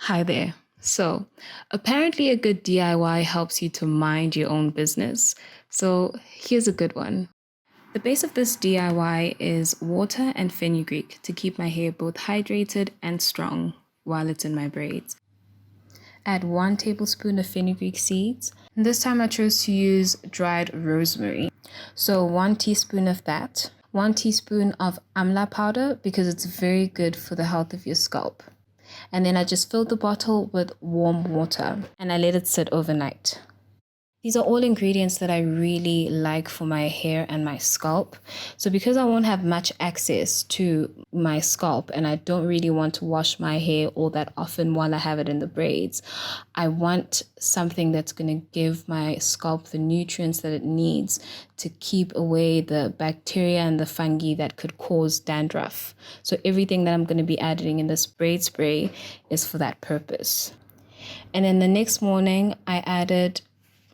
Hi there. So, apparently, a good DIY helps you to mind your own business. So, here's a good one. The base of this DIY is water and fenugreek to keep my hair both hydrated and strong while it's in my braids. Add 1 tablespoon of fenugreek seeds. And this time I chose to use dried rosemary. So 1 teaspoon of that. 1 teaspoon of Amla powder because it's very good for the health of your scalp. And then I just filled the bottle with warm water and I let it sit overnight. These are all ingredients that I really like for my hair and my scalp. So because I won't have much access to my scalp and I don't really want to wash my hair all that often while I have it in the braids, I want something that's going to give my scalp the nutrients that it needs to keep away the bacteria and the fungi that could cause dandruff. So everything that I'm going to be adding in this braid spray is for that purpose. And then the next morning I added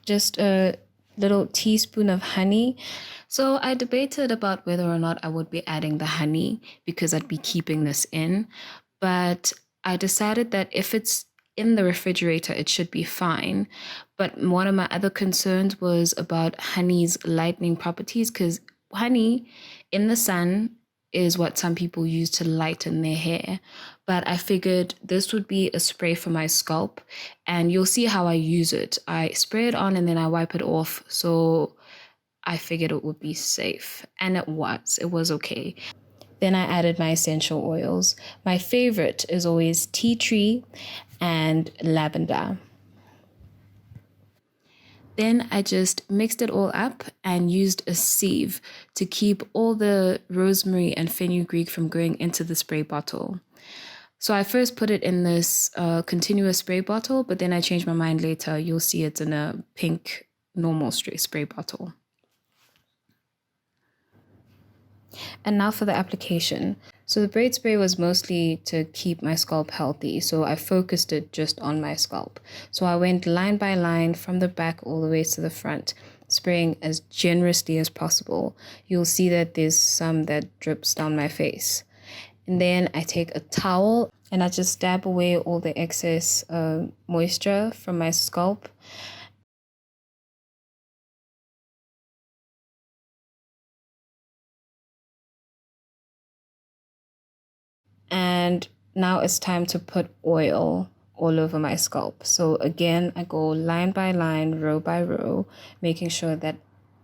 just a little teaspoon of honey. So I debated about whether or not I would be adding the honey because I'd be keeping this in. But I decided that if it's in the refrigerator, it should be fine. But one of my other concerns was about honey's lightening properties because honey in the sun is what some people use to lighten their hair. But I figured this would be a spray for my scalp and you'll see how I use it. I spray it on and then I wipe it off. So I figured it would be safe and it was okay. Then I added my essential oils. My favorite is always tea tree and lavender. Then I just mixed it all up and used a sieve to keep all the rosemary and fenugreek from going into the spray bottle. So I first put it in this continuous spray bottle, but then I changed my mind later. You'll see it's in a pink normal spray bottle. And now for the application. So the braid spray was mostly to keep my scalp healthy. So I focused it just on my scalp. So I went line by line from the back all the way to the front, spraying as generously as possible. You'll see that there's some that drips down my face. And then I take a towel and I just dab away all the excess moisture from my scalp. And now it's time to put oil all over my scalp. So again, I go line by line, row by row, making sure that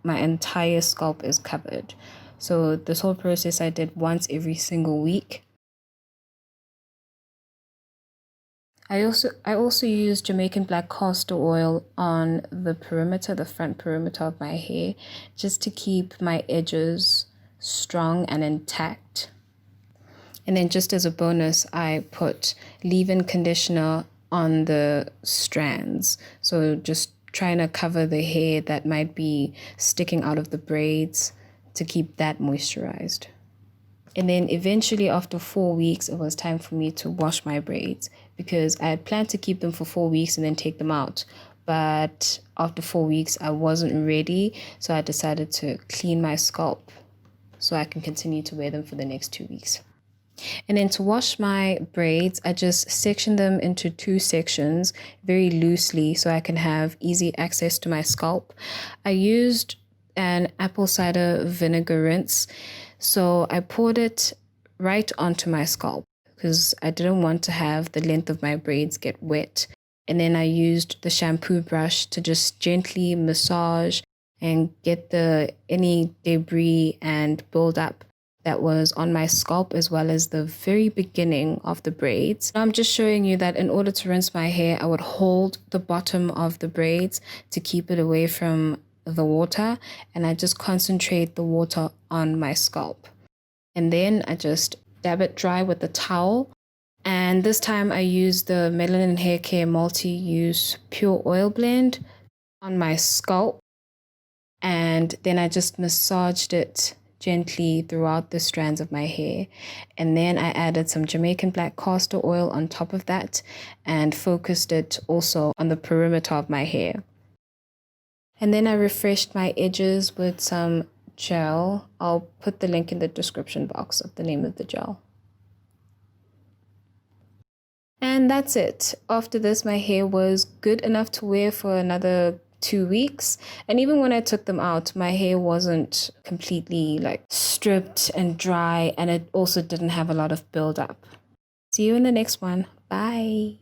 my entire scalp is covered. So this whole process I did once every single week. I also use Jamaican black castor oil on the perimeter, the front perimeter of my hair, just to keep my edges strong and intact. And then just as a bonus, I put leave-in conditioner on the strands. So just trying to cover the hair that might be sticking out of the braids to keep that moisturized. And then eventually after 4 weeks, it was time for me to wash my braids because I had planned to keep them for 4 weeks and then take them out. But after 4 weeks, I wasn't ready. So I decided to clean my scalp so I can continue to wear them for the next 2 weeks. And then to wash my braids, I just section them into 2 sections very loosely so I can have easy access to my scalp. I used an apple cider vinegar rinse. So I poured it right onto my scalp because I didn't want to have the length of my braids get wet. And then I used the shampoo brush to just gently massage and get any debris and buildup that was on my scalp as well as the very beginning of the braids. I'm just showing you that in order to rinse my hair, I would hold the bottom of the braids to keep it away from the water, and I just concentrate the water on my scalp. And then I just dab it dry with the towel. And this time I use the Melanin Hair Care Multi-Use Pure Oil Blend on my scalp. And then I just massaged it gently throughout the strands of my hair. And then I added some Jamaican black castor oil on top of that and focused it also on the perimeter of my hair. And then I refreshed my edges with some gel. I'll put the link in the description box of the name of the gel. And that's it. After this, my hair was good enough to wear for another 2 weeks. And even when I took them out, my hair wasn't completely like stripped and dry, and it also didn't have a lot of buildup. See you in the next one. Bye.